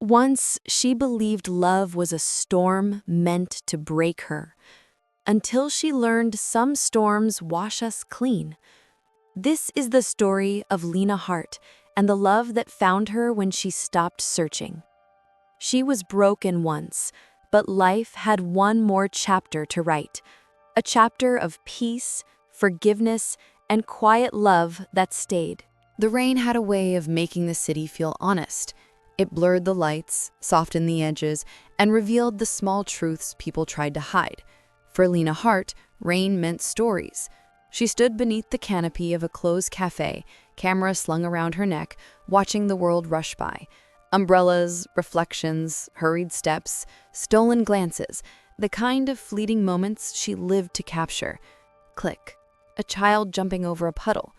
Once she believed love was a storm meant to break her, until she learned some storms wash us clean. This is the story of Lena Hart and the love that found her when she stopped searching. She was broken once, but life had one more chapter to write. A chapter of peace, forgiveness, and quiet love that stayed. The rain had a way of making the city feel honest. It blurred the lights, softened the edges, and revealed the small truths people tried to hide. For Lena Hart, rain meant stories. She stood beneath the canopy of a closed cafe, camera slung around her neck, watching the world rush by. Umbrellas, reflections, hurried steps, stolen glances, the kind of fleeting moments she lived to capture. Click. A child jumping over a puddle.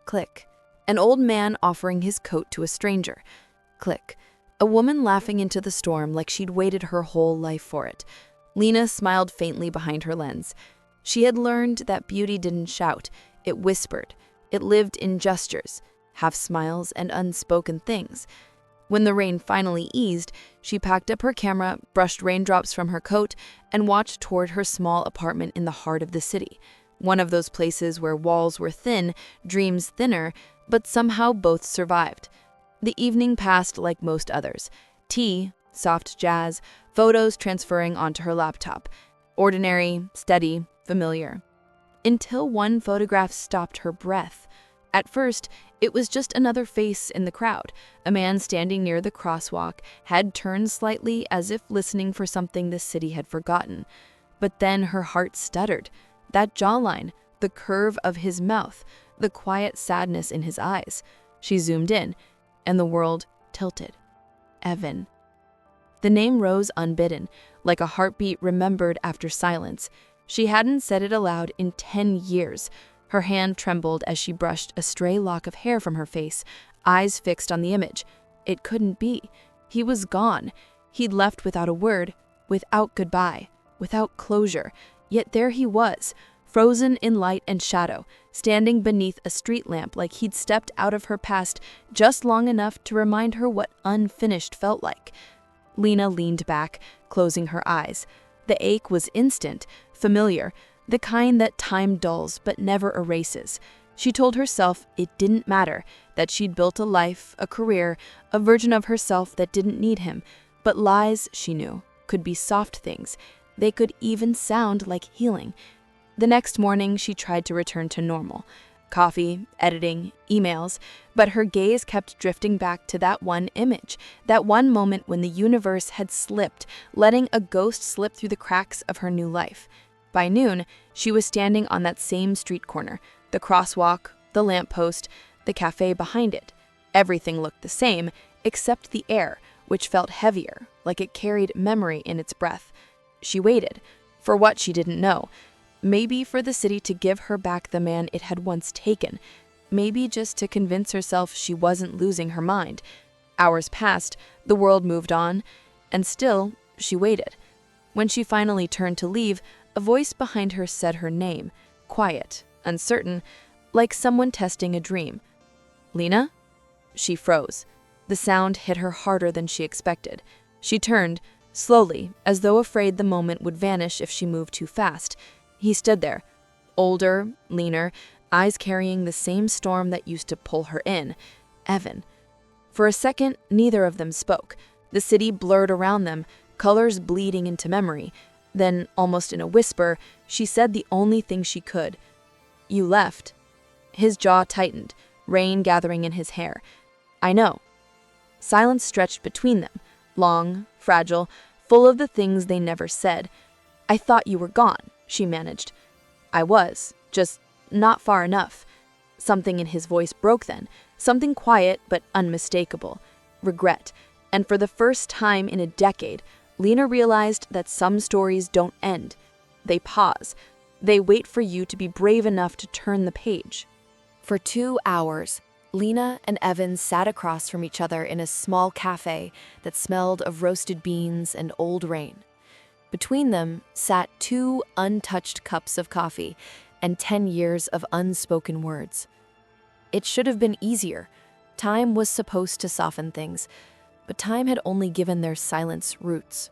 Click. An old man offering his coat to a stranger. Click. A woman laughing into the storm like she'd waited her whole life for it. Lena smiled faintly behind her lens. She had learned that beauty didn't shout, it whispered. It lived in gestures, half smiles and unspoken things. When the rain finally eased, she packed up her camera, brushed raindrops from her coat, and walked toward her small apartment in the heart of the city. One of those places where walls were thin, dreams thinner, but somehow both survived. The evening passed like most others. Tea, soft jazz, photos transferring onto her laptop. Ordinary, steady, familiar. Until one photograph stopped her breath. At first, it was just another face in the crowd, a man standing near the crosswalk, head turned slightly as if listening for something the city had forgotten. But then her heart stuttered. That jawline, the curve of his mouth, the quiet sadness in his eyes. She zoomed in, and the world tilted. Evan. The name rose unbidden, like a heartbeat remembered after silence. She hadn't said it aloud in 10 years. Her hand trembled as she brushed a stray lock of hair from her face, eyes fixed on the image. It couldn't be. He was gone. He'd left without a word, without goodbye, without closure. Yet there he was, frozen in light and shadow, standing beneath a street lamp like he'd stepped out of her past just long enough to remind her what unfinished felt like. Lena leaned back, closing her eyes. The ache was instant, familiar, the kind that time dulls but never erases. She told herself it didn't matter, that she'd built a life, a career, a version of herself that didn't need him. But lies, she knew, could be soft things. They could even sound like healing. The next morning, she tried to return to normal. Coffee, editing, emails, but her gaze kept drifting back to that one image, that one moment when the universe had slipped, letting a ghost slip through the cracks of her new life. By noon, she was standing on that same street corner, the crosswalk, the lamppost, the cafe behind it. Everything looked the same, except the air, which felt heavier, like it carried memory in its breath. She waited, for what she didn't know. Maybe for the city to give her back the man it had once taken. Maybe just to convince herself she wasn't losing her mind. Hours passed, the world moved on, and still, she waited. When she finally turned to leave, a voice behind her said her name, quiet, uncertain, like someone testing a dream. "Lena?" She froze. The sound hit her harder than she expected. She turned, slowly, as though afraid the moment would vanish if she moved too fast. He stood there, older, leaner, eyes carrying the same storm that used to pull her in. Evan. For a second, neither of them spoke. The city blurred around them, colors bleeding into memory. Then, almost in a whisper, she said the only thing she could. "You left." His jaw tightened, rain gathering in his hair. "I know." Silence stretched between them, long, fragile, full of the things they never said. "I thought you were gone," she managed. "I was, just not far enough." Something in his voice broke then, something quiet but unmistakable. Regret. And for the first time in a decade, Lena realized that some stories don't end. They pause. They wait for you to be brave enough to turn the page. For 2 hours, Lena and Evan sat across from each other in a small cafe that smelled of roasted beans and old rain. Between them sat 2 untouched cups of coffee and 10 years of unspoken words. It should have been easier. Time was supposed to soften things. but time had only given their silence roots.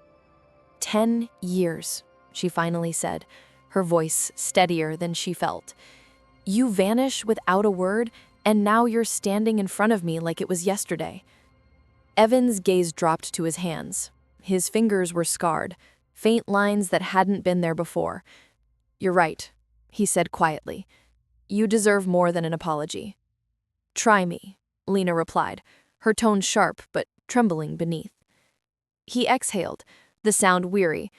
10 years, she finally said, her voice steadier than she felt. You vanish without a word, and now you're standing in front of me like it was yesterday. Evan's gaze dropped to his hands. His fingers were scarred, faint lines that hadn't been there before. You're right, he said quietly. You deserve more than an apology. Try me, Lena replied, her tone sharp but trembling beneath. He exhaled, the sound weary.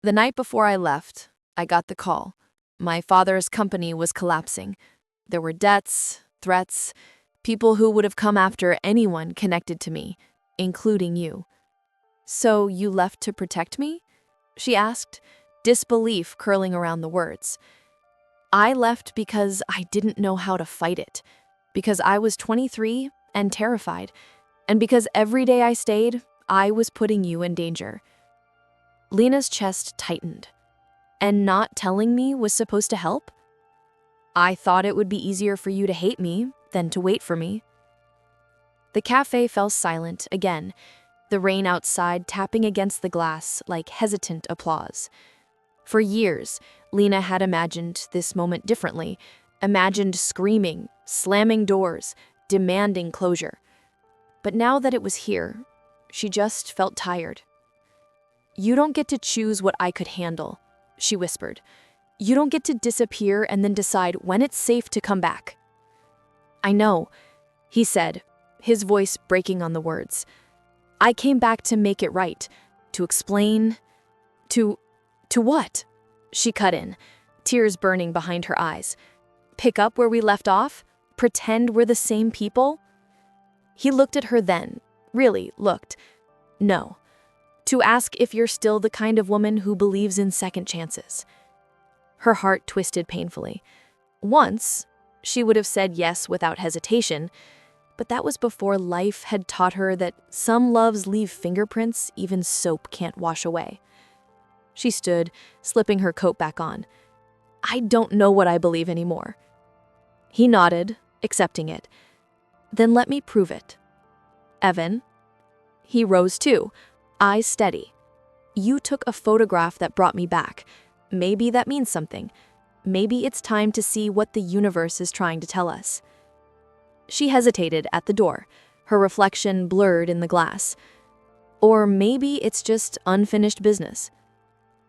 The night before I left, I got the call. My father's company was collapsing. There were debts, threats, people who would have come after anyone connected to me, including you. So you left to protect me? She asked, disbelief curling around the words. I left because I didn't know how to fight it, because I was 23 and terrified, and because every day I stayed, I was putting you in danger. Lena's chest tightened. And not telling me was supposed to help? I thought it would be easier for you to hate me than to wait for me. The cafe fell silent again, the rain outside tapping against the glass like hesitant applause. For years, Lena had imagined this moment differently, imagined screaming, slamming doors, demanding closure. But now that it was here, she just felt tired. You don't get to choose what I could handle, she whispered. You don't get to disappear and then decide when it's safe to come back. I know, he said, his voice breaking on the words. I came back to make it right, to explain, to what? She cut in, tears burning behind her eyes. Pick up where we left off? Pretend we're the same people? He looked at her then, really looked. No. To ask if you're still the kind of woman who believes in second chances. Her heart twisted painfully. Once, she would have said yes without hesitation, but that was before life had taught her that some loves leave fingerprints even soap can't wash away. She stood, slipping her coat back on. I don't know what I believe anymore. He nodded, accepting it. Then let me prove it. Evan? He rose too, eyes steady. You took a photograph that brought me back. Maybe that means something. Maybe it's time to see what the universe is trying to tell us. She hesitated at the door, her reflection blurred in the glass. Or maybe it's just unfinished business.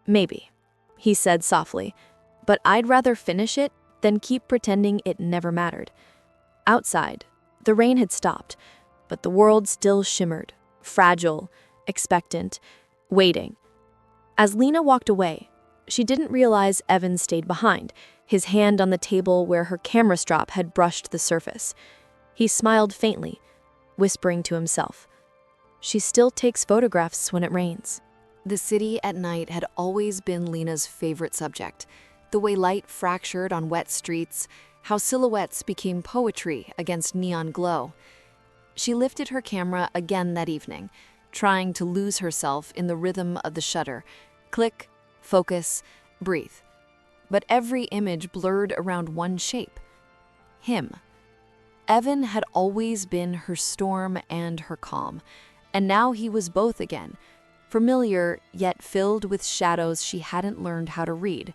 Maybe, he said softly, but I'd rather finish it than keep pretending it never mattered. Outside, the rain had stopped, but the world still shimmered, fragile, expectant, waiting. As Lena walked away, she didn't realize Evan stayed behind, his hand on the table where her camera strap had brushed the surface. He smiled faintly, whispering to himself, She still takes photographs when it rains. The city at night had always been Lena's favorite subject. The way light fractured on wet streets, how silhouettes became poetry against neon glow. She lifted her camera again that evening, trying to lose herself in the rhythm of the shutter. Click, focus, breathe. But every image blurred around one shape. Him. Evan had always been her storm and her calm, and now he was both again, familiar yet filled with shadows she hadn't learned how to read.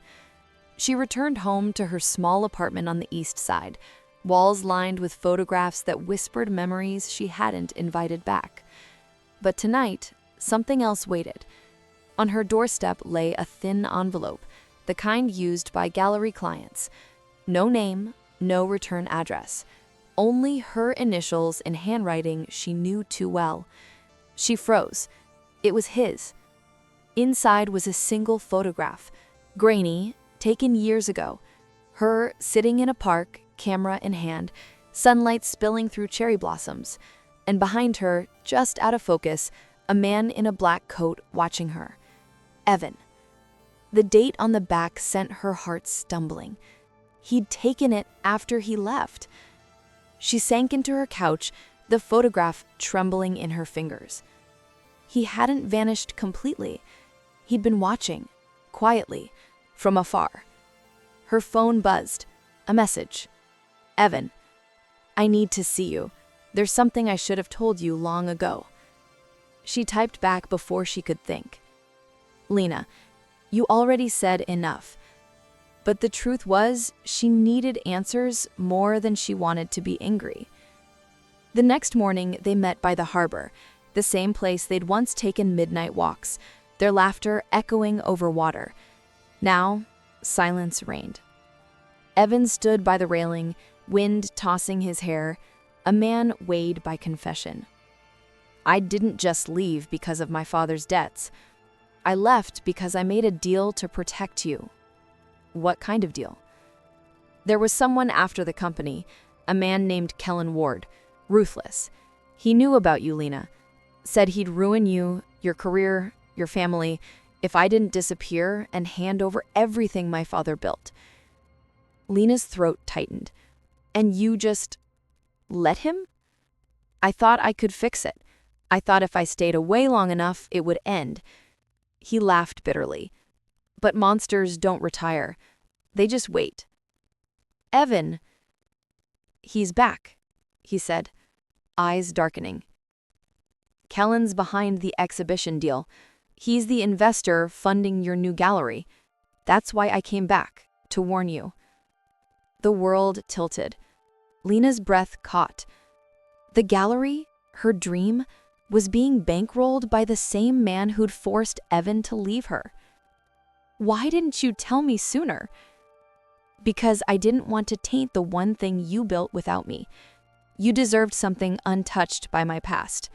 She returned home to her small apartment on the east side, walls lined with photographs that whispered memories she hadn't invited back. But tonight, something else waited. On her doorstep lay a thin envelope, the kind used by gallery clients. No name, no return address. Only her initials in handwriting she knew too well. She froze. It was his. Inside was a single photograph, grainy, taken years ago. Her sitting in a park, camera in hand, sunlight spilling through cherry blossoms. And behind her, just out of focus, a man in a black coat watching her. Evan. The date on the back sent her heart stumbling. He'd taken it after he left. She sank into her couch, the photograph trembling in her fingers. He hadn't vanished completely. He'd been watching, quietly, from afar. Her phone buzzed. A message. Evan, I need to see you. There's something I should have told you long ago. She typed back before she could think. Lena, you already said enough. But the truth was, she needed answers more than she wanted to be angry. The next morning, they met by the harbor, the same place they'd once taken midnight walks, their laughter echoing over water. Now, silence reigned. Evan stood by the railing, wind tossing his hair, a man weighed by confession. I didn't just leave because of my father's debts. I left because I made a deal to protect you. What kind of deal? There was someone after the company, a man named Kellen Ward, ruthless. He knew about you, Lena. Said he'd ruin you, your career, your family, if I didn't disappear and hand over everything my father built. Lena's throat tightened. And you just let him? I thought I could fix it. I thought if I stayed away long enough, it would end. He laughed bitterly. But monsters don't retire. They just wait. Evan. He's back, he said, eyes darkening. Kellen's behind the exhibition deal. He's the investor funding your new gallery. That's why I came back, to warn you. The world tilted. Lena's breath caught. The gallery, her dream, was being bankrolled by the same man who'd forced Evan to leave her. Why didn't you tell me sooner? Because I didn't want to taint the one thing you built without me. You deserved something untouched by my past.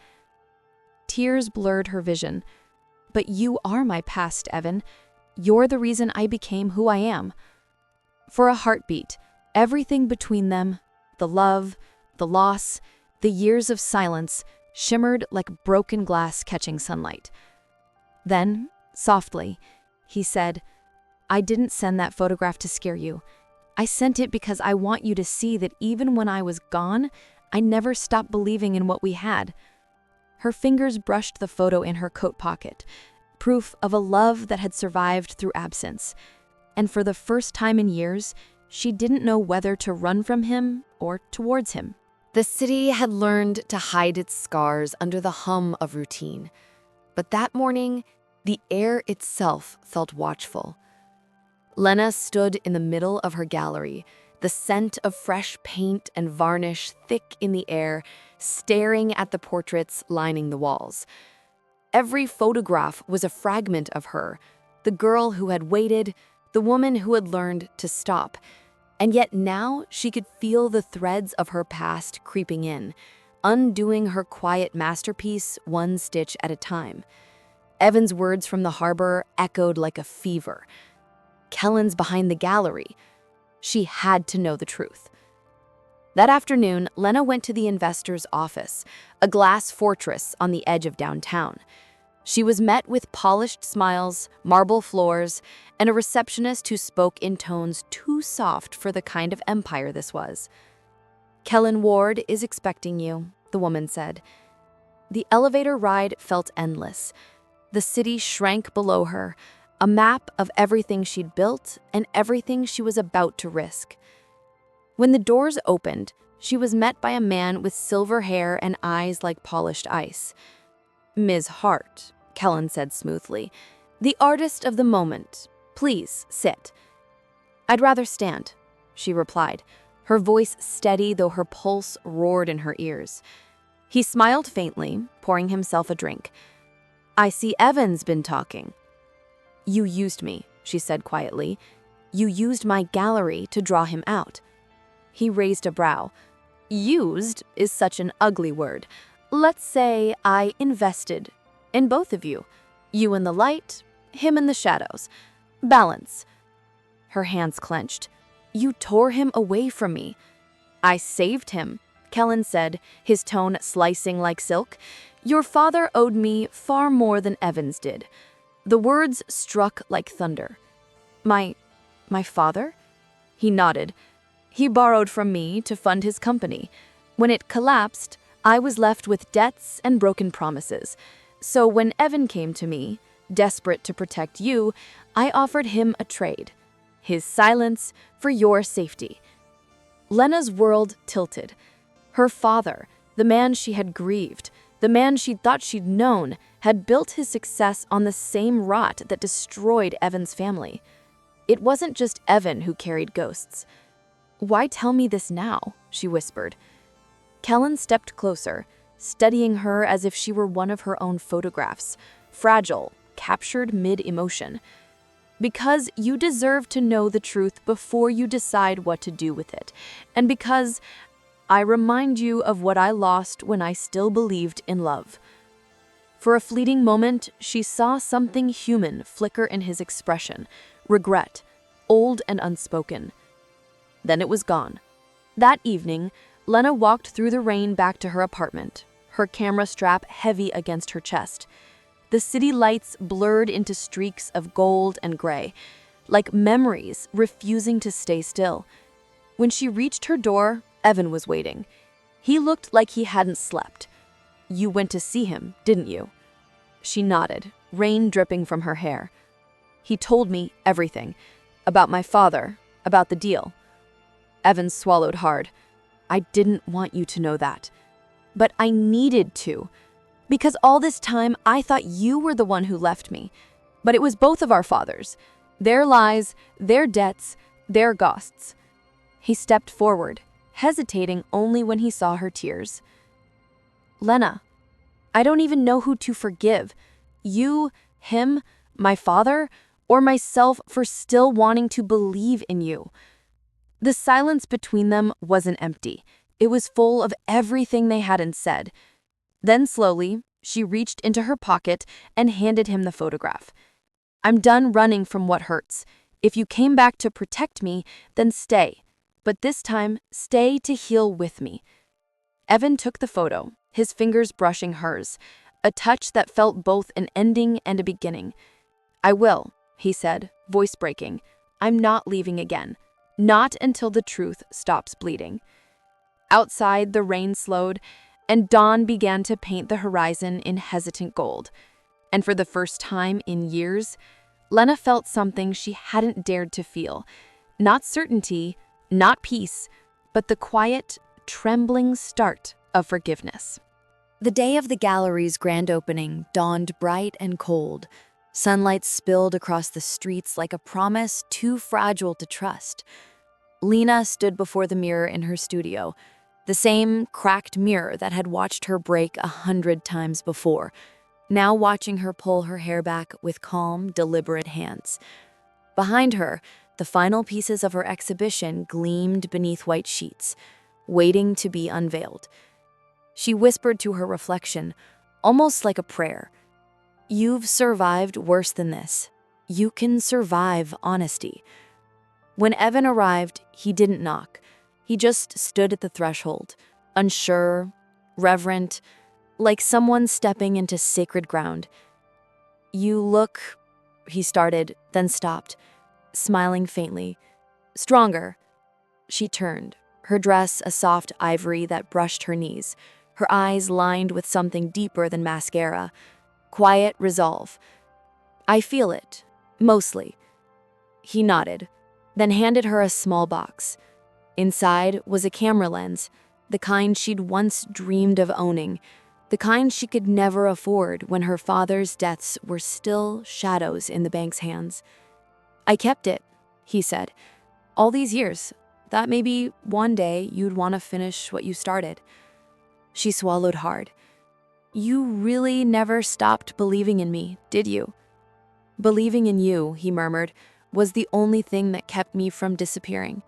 Tears blurred her vision. But you are my past, Evan. You're the reason I became who I am. For a heartbeat, everything between them, the love, the loss, the years of silence, shimmered like broken glass catching sunlight. Then, softly, he said, I didn't send that photograph to scare you. I sent it because I want you to see that even when I was gone, I never stopped believing in what we had. Her fingers brushed the photo in her coat pocket, proof of a love that had survived through absence. And for the first time in years, she didn't know whether to run from him or towards him. The city had learned to hide its scars under the hum of routine. But that morning, the air itself felt watchful. Lena stood in the middle of her gallery, the scent of fresh paint and varnish thick in the air, staring at the portraits lining the walls. Every photograph was a fragment of her, the girl who had waited, the woman who had learned to stop. And yet now she could feel the threads of her past creeping in, undoing her quiet masterpiece one stitch at a time. Evan's words from the harbor echoed like a fever. Kellen's behind the gallery. She had to know the truth. That afternoon, Lena went to the investor's office, a glass fortress on the edge of downtown. She was met with polished smiles, marble floors, and a receptionist who spoke in tones too soft for the kind of empire this was. Kellen Ward is expecting you, the woman said. The elevator ride felt endless. The city shrank below her, a map of everything she'd built and everything she was about to risk. When the doors opened, she was met by a man with silver hair and eyes like polished ice. Ms. Hart, Kellen said smoothly, the artist of the moment. Please sit. I'd rather stand, she replied, her voice steady though her pulse roared in her ears. He smiled faintly, pouring himself a drink. I see Evan's been talking. You used me, she said quietly. You used my gallery to draw him out. He raised a brow. Used is such an ugly word. Let's say I invested in both of you. You in the light, him in the shadows. Balance. Her hands clenched. You tore him away from me. I saved him, Kellen said, his tone slicing like silk. Your father owed me far more than Evans did. The words struck like thunder. My father? He nodded. He borrowed from me to fund his company. When it collapsed, I was left with debts and broken promises. So when Evan came to me, desperate to protect you, I offered him a trade. His silence for your safety. Lena's world tilted. Her father, the man she had grieved, The man she'd thought she'd known had built his success on the same rot that destroyed Evan's family. It wasn't just Evan who carried ghosts. "Why tell me this now?" she whispered. Kellen stepped closer, studying her as if she were one of her own photographs, fragile, captured mid-emotion. "Because you deserve to know the truth before you decide what to do with it. And because I remind you of what I lost when I still believed in love." For a fleeting moment, she saw something human flicker in his expression, regret, old and unspoken. Then it was gone. That evening, Lena walked through the rain back to her apartment, her camera strap heavy against her chest. The city lights blurred into streaks of gold and gray, like memories refusing to stay still. When she reached her door, Evan was waiting. He looked like he hadn't slept. "You went to see him, didn't you?" She nodded, rain dripping from her hair. "He told me everything. About my father, about the deal." Evan swallowed hard. "I didn't want you to know that. But I needed to. Because all this time, I thought you were the one who left me. But it was both of our fathers. Their lies, their debts, their ghosts." He stepped forward, hesitating only when he saw her tears. "Lena, I don't even know who to forgive. You, him, my father, or myself for still wanting to believe in you." The silence between them wasn't empty. It was full of everything they hadn't said. Then slowly, she reached into her pocket and handed him the photograph. "I'm done running from what hurts. If you came back to protect me, then stay. But this time, stay to heal with me." Evan took the photo, his fingers brushing hers, a touch that felt both an ending and a beginning. "I will," he said, voice breaking. "I'm not leaving again. Not until the truth stops bleeding." Outside, the rain slowed, and dawn began to paint the horizon in hesitant gold. And for the first time in years, Lena felt something she hadn't dared to feel. Not certainty, not peace, but the quiet, trembling start of forgiveness. The day of the gallery's grand opening dawned bright and cold. Sunlight spilled across the streets like a promise too fragile to trust. Lena stood before the mirror in her studio, the same cracked mirror that had watched her break 100 times before, now watching her pull her hair back with calm, deliberate hands. Behind her, the final pieces of her exhibition gleamed beneath white sheets, waiting to be unveiled. She whispered to her reflection, almost like a prayer, "You've survived worse than this. You can survive honesty." When Evan arrived, he didn't knock. He just stood at the threshold, unsure, reverent, like someone stepping into sacred ground. "You look," he started, then stopped, smiling faintly. "Stronger." She turned, her dress a soft ivory that brushed her knees, her eyes lined with something deeper than mascara. Quiet resolve. "I feel it, mostly." He nodded, then handed her a small box. Inside was a camera lens, the kind she'd once dreamed of owning, the kind she could never afford when her father's deaths were still shadows in the bank's hands. "I kept it," he said, "all these years. Thought maybe one day you'd want to finish what you started." She swallowed hard. "You really never stopped believing in me, did you?" "Believing in you," he murmured, "was the only thing that kept me from disappearing."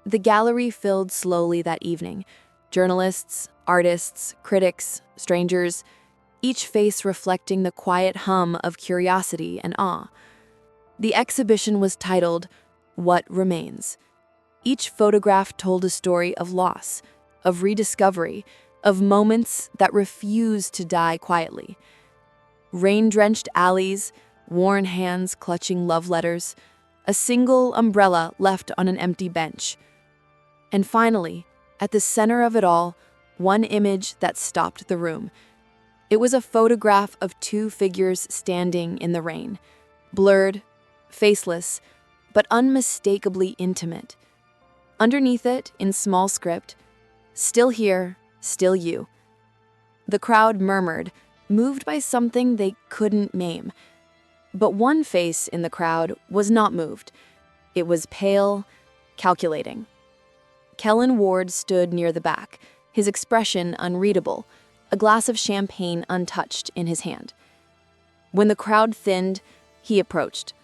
The gallery filled slowly that evening. Journalists, artists, critics, strangers, each face reflecting the quiet hum of curiosity and awe. The exhibition was titled, "What Remains." Each photograph told a story of loss, of rediscovery, of moments that refused to die quietly. Rain-drenched alleys, worn hands clutching love letters, a single umbrella left on an empty bench. And finally, at the center of it all, one image that stopped the room. It was a photograph of two figures standing in the rain, blurred, faceless, but unmistakably intimate. Underneath it, in small script, "Still here, still you." The crowd murmured, moved by something they couldn't name. But one face in the crowd was not moved. It was pale, calculating. Kellen Ward stood near the back, his expression unreadable, a glass of champagne untouched in his hand. When the crowd thinned, he approached.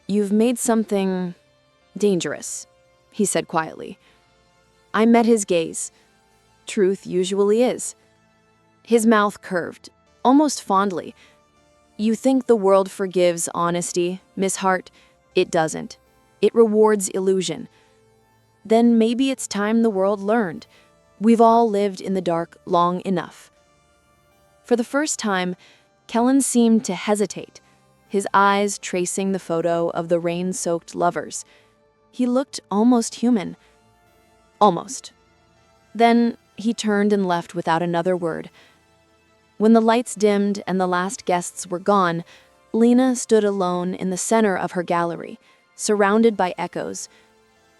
"You've made something dangerous," he said quietly. I met his gaze. Truth usually is. His mouth curved, almost fondly. "You think the world forgives honesty, Miss Hart? It doesn't. It rewards illusion. Then maybe it's time the world learned. We've all lived in the dark long enough." For the first time, Kellen seemed to hesitate, his eyes tracing the photo of the rain-soaked lovers. He looked almost human. Almost. Then he turned and left without another word. When the lights dimmed and the last guests were gone, Lena stood alone in the center of her gallery, surrounded by echoes.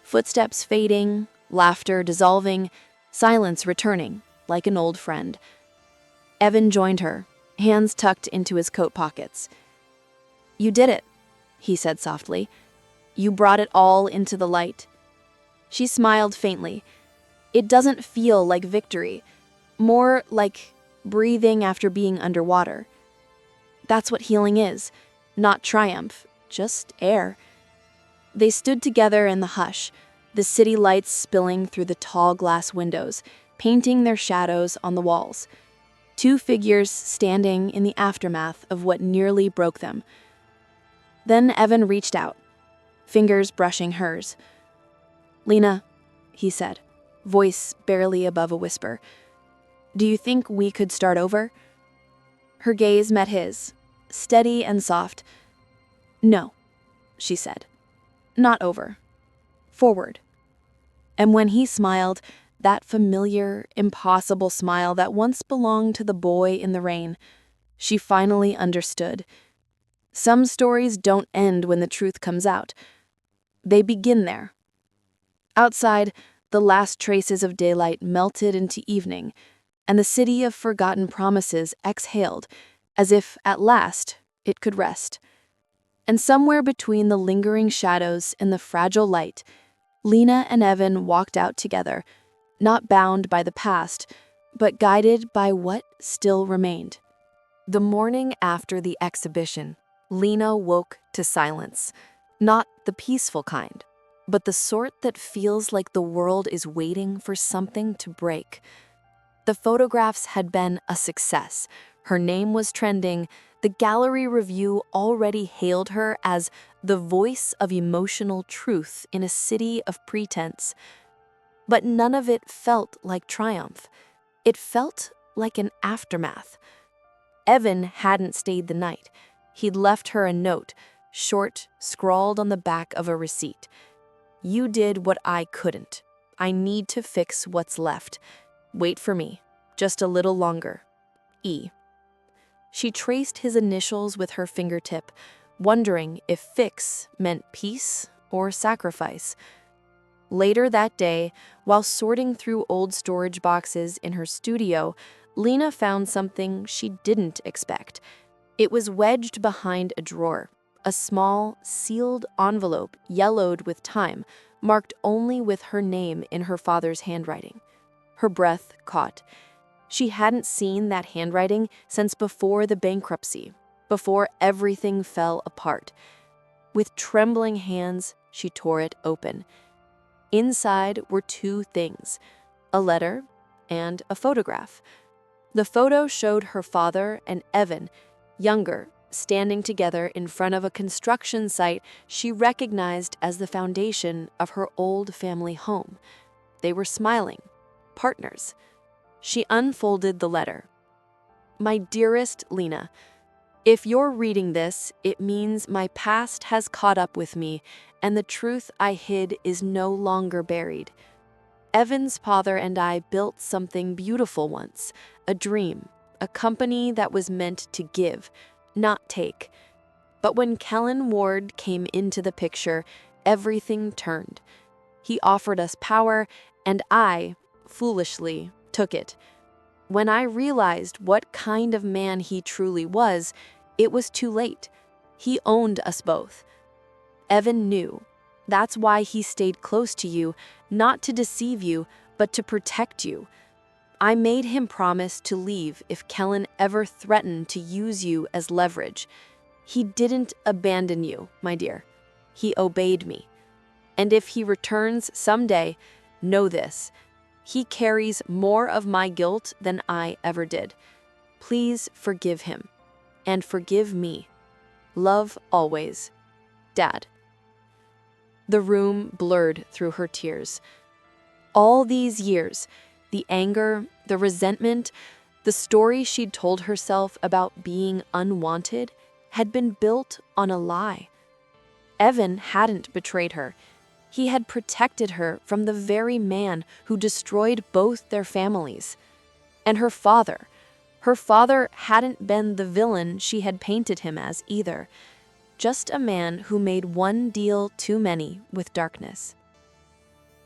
Footsteps fading, laughter dissolving, silence returning, like an old friend. Evan joined her, hands tucked into his coat pockets. "You did it," he said softly. "You brought it all into the light." She smiled faintly. "It doesn't feel like victory, more like breathing after being underwater. That's what healing is, not triumph, just air." They stood together in the hush, the city lights spilling through the tall glass windows, painting their shadows on the walls. Two figures standing in the aftermath of what nearly broke them. Then Evan reached out, fingers brushing hers. "Lena," he said, voice barely above a whisper, "do you think we could start over?" Her gaze met his, steady and soft. "No," she said. "Not over. Forward." And when he smiled, that familiar, impossible smile that once belonged to the boy in the rain, she finally understood. Some stories don't end when the truth comes out. They begin there. Outside, the last traces of daylight melted into evening, and the city of forgotten promises exhaled, as if, at last, it could rest. And somewhere between the lingering shadows and the fragile light, Lena and Evan walked out together, not bound by the past, but guided by what still remained. The morning after the exhibition, Lena woke to silence, not the peaceful kind, but the sort that feels like the world is waiting for something to break. The photographs had been a success. Her name was trending. The gallery review already hailed her as the voice of emotional truth in a city of pretense. But none of it felt like triumph. It felt like an aftermath. Evan hadn't stayed the night. He'd left her a note, short, scrawled on the back of a receipt. "You did what I couldn't. I need to fix what's left. Wait for me, just a little longer. E." She traced his initials with her fingertip, wondering if fix meant peace or sacrifice. Later that day, while sorting through old storage boxes in her studio, Lena found something she didn't expect. It was wedged behind a drawer, a small, sealed envelope yellowed with time, marked only with her name in her father's handwriting. Her breath caught. She hadn't seen that handwriting since before the bankruptcy, before everything fell apart. With trembling hands, she tore it open. Inside were two things, a letter and a photograph. The photo showed her father and Evan, younger, standing together in front of a construction site she recognized as the foundation of her old family home. They were smiling, partners. She unfolded the letter. "My dearest Lena, if you're reading this, it means my past has caught up with me, and the truth I hid is no longer buried. Evan's father and I built something beautiful once, a dream, a company that was meant to give, not take. But when Kellen Ward came into the picture, everything turned. He offered us power, and I, foolishly, took it. When I realized what kind of man he truly was, it was too late. He owned us both. Evan knew. That's why he stayed close to you, not to deceive you, but to protect you. I made him promise to leave if Kellen ever threatened to use you as leverage. He didn't abandon you, my dear. He obeyed me. And if he returns someday, know this: he carries more of my guilt than I ever did. Please forgive him. And forgive me. Love always. Dad. The room blurred through her tears. All these years, the anger, the resentment, the story she'd told herself about being unwanted had been built on a lie. Evan hadn't betrayed her. He had protected her from the very man who destroyed both their families. And her father hadn't been the villain she had painted him as either. Just a man who made one deal too many with darkness.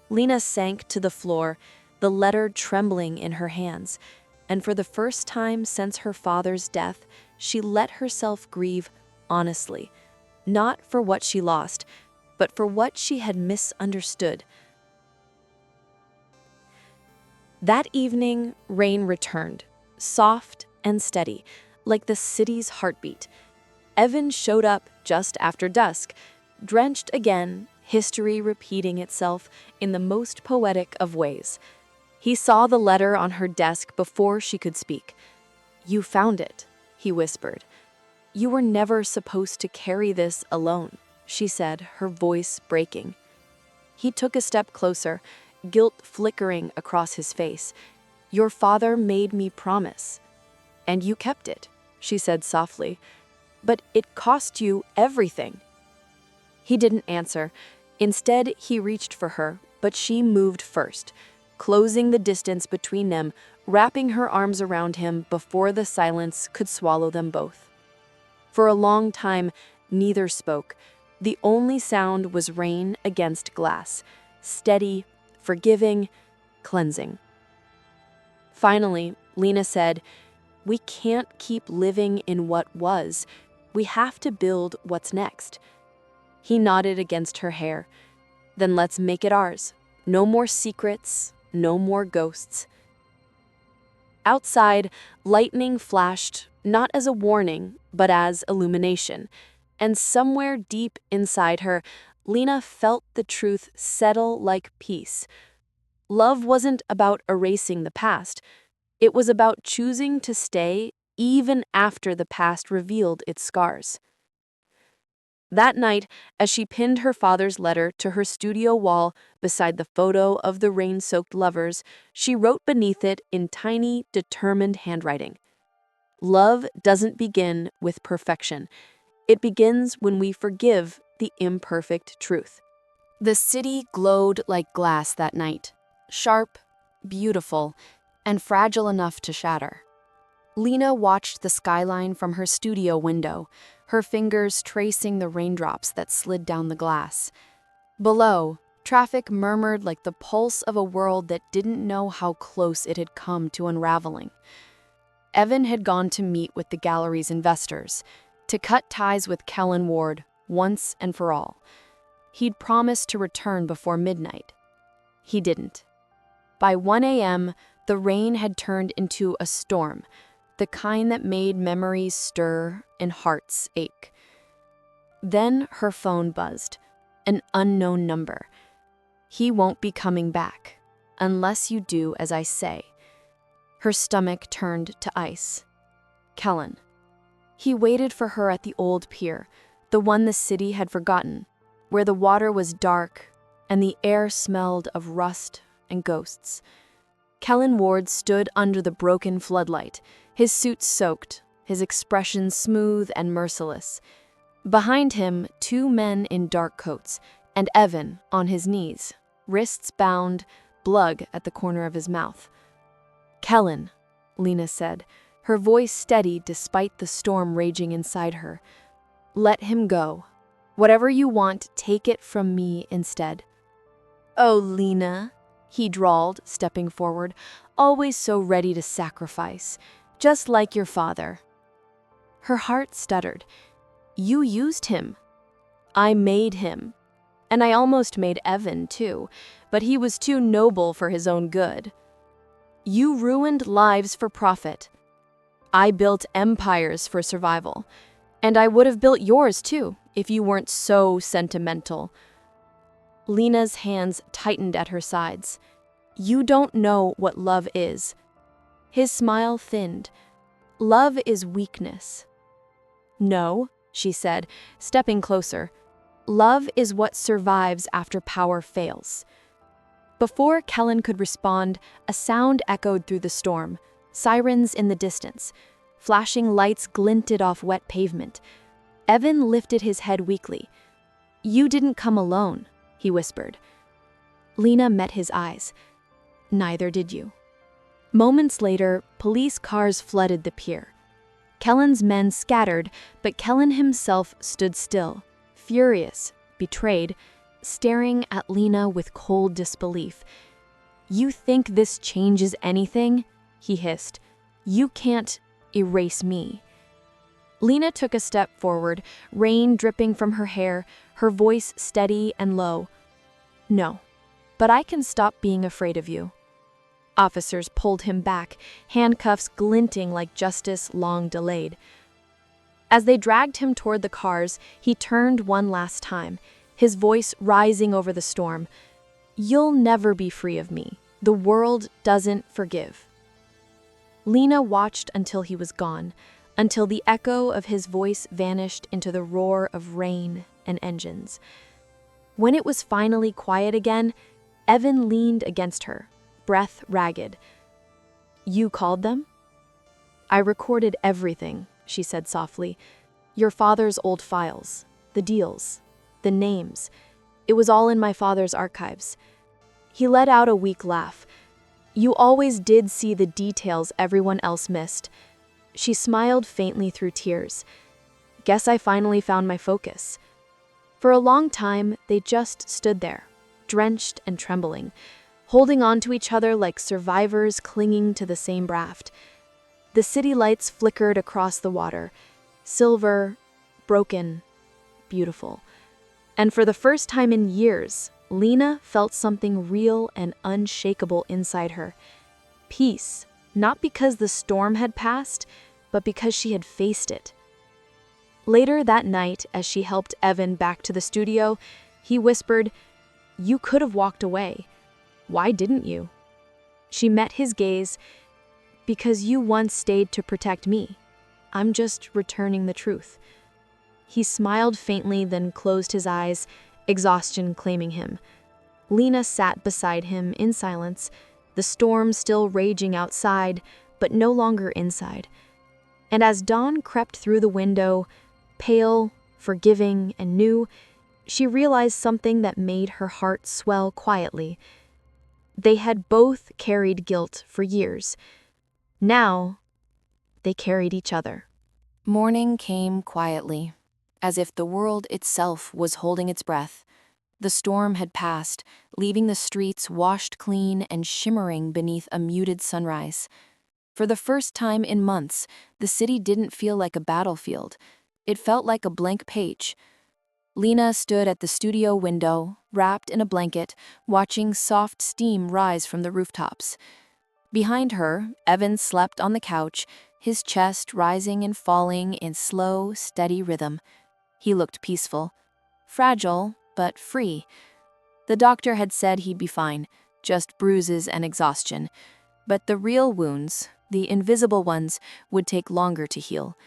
Lena sank to the floor, the letter trembling in her hands, and for the first time since her father's death, she let herself grieve honestly, not for what she lost, but for what she had misunderstood. That evening, rain returned, soft and steady, like the city's heartbeat. Evan showed up just after dusk, drenched again, history repeating itself in the most poetic of ways. He saw the letter on her desk before she could speak. "You found it," he whispered. "You were never supposed to carry this alone," she said, her voice breaking. He took a step closer, guilt flickering across his face. "Your father made me promise." "And you kept it," she said softly. "But it cost you everything." He didn't answer. Instead, he reached for her, but she moved first, closing the distance between them, wrapping her arms around him before the silence could swallow them both. For a long time, neither spoke. The only sound was rain against glass, steady, forgiving, cleansing. Finally, Lena said, "We can't keep living in what was. We have to build what's next." He nodded against her hair. "Then let's make it ours. No more secrets, no more ghosts." Outside, lightning flashed, not as a warning, but as illumination. And somewhere deep inside her, Lena felt the truth settle like peace. Love wasn't about erasing the past. It was about choosing to stay even after the past revealed its scars. That night, as she pinned her father's letter to her studio wall beside the photo of the rain-soaked lovers, she wrote beneath it in tiny, determined handwriting. "Love doesn't begin with perfection. It begins when we forgive the imperfect truth." The city glowed like glass that night, sharp, beautiful, and fragile enough to shatter. Lena watched the skyline from her studio window, her fingers tracing the raindrops that slid down the glass. Below, traffic murmured like the pulse of a world that didn't know how close it had come to unraveling. Evan had gone to meet with the gallery's investors, to cut ties with Kellen Ward once and for all. He'd promised to return before midnight. He didn't. By 1 a.m., the rain had turned into a storm, the kind that made memories stir and hearts ache. Then her phone buzzed, an unknown number. "He won't be coming back, unless you do as I say." Her stomach turned to ice. Kellen. He waited for her at the old pier, the one the city had forgotten, where the water was dark and the air smelled of rust and ghosts. Kellen Ward stood under the broken floodlight, his suit soaked, his expression smooth and merciless. Behind him, 2 men in dark coats, and Evan on his knees, wrists bound, blood at the corner of his mouth. "Kellen," Lena said, her voice steady despite the storm raging inside her. "Let him go. Whatever you want, take it from me instead." "Oh, Lena," he drawled, stepping forward, always so ready to sacrifice, just like your father. Her heart stuttered. You used him. I made him. And I almost made Evan, too, but he was too noble for his own good. You ruined lives for profit. I built empires for survival, and I would have built yours, too, if you weren't so sentimental. Lena's hands tightened at her sides. You don't know what love is. His smile thinned. Love is weakness. No, she said, stepping closer. Love is what survives after power fails. Before Kellen could respond, a sound echoed through the storm, sirens in the distance. Flashing lights glinted off wet pavement. Evan lifted his head weakly. You didn't come alone, he whispered. Lena met his eyes. Neither did you. Moments later, police cars flooded the pier. Kellen's men scattered, but Kellen himself stood still, furious, betrayed, staring at Lena with cold disbelief. You think this changes anything? He hissed. You can't erase me. Lena took a step forward, rain dripping from her hair, her voice steady and low. No, but I can stop being afraid of you. Officers pulled him back, handcuffs glinting like justice long delayed. As they dragged him toward the cars, he turned one last time, his voice rising over the storm. You'll never be free of me. The world doesn't forgive. Lena watched until he was gone, until the echo of his voice vanished into the roar of rain and engines. When it was finally quiet again, Evan leaned against her, breath ragged. You called them? I recorded everything, she said softly. Your father's old files, the deals, the names. It was all in my father's archives. He let out a weak laugh. You always did see the details everyone else missed. She smiled faintly through tears. Guess I finally found my focus. For a long time, they just stood there, drenched and trembling, holding on to each other like survivors clinging to the same raft. The city lights flickered across the water, silver, broken, beautiful. And for the first time in years, Lena felt something real and unshakable inside her. Peace, not because the storm had passed, but because she had faced it. Later that night, as she helped Evan back to the studio, he whispered, You could have walked away. Why didn't you? She met his gaze. Because you once stayed to protect me. I'm just returning the truth. He smiled faintly, then closed his eyes, exhaustion claiming him. Lena sat beside him in silence, the storm still raging outside, but no longer inside. And as dawn crept through the window, pale, forgiving, and new, she realized something that made her heart swell quietly. They had both carried guilt for years. Now, they carried each other. Morning came quietly, as if the world itself was holding its breath. The storm had passed, leaving the streets washed clean and shimmering beneath a muted sunrise. For the first time in months, the city didn't feel like a battlefield. It felt like a blank page. Lena stood at the studio window, wrapped in a blanket, watching soft steam rise from the rooftops. Behind her, Evan slept on the couch, his chest rising and falling in slow, steady rhythm. He looked peaceful, fragile, but free. The doctor had said he'd be fine, just bruises and exhaustion. But the real wounds, the invisible ones, would take longer to heal.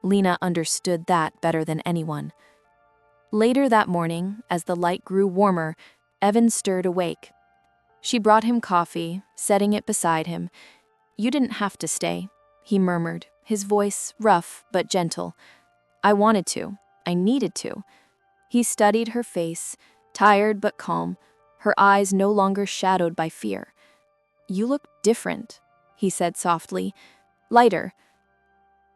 Lena understood that better than anyone. Later that morning, as the light grew warmer, Evan stirred awake. She brought him coffee, setting it beside him. You didn't have to stay, he murmured, his voice rough but gentle. I wanted to. I needed to. He studied her face, tired but calm, her eyes no longer shadowed by fear. You look different, he said softly, lighter.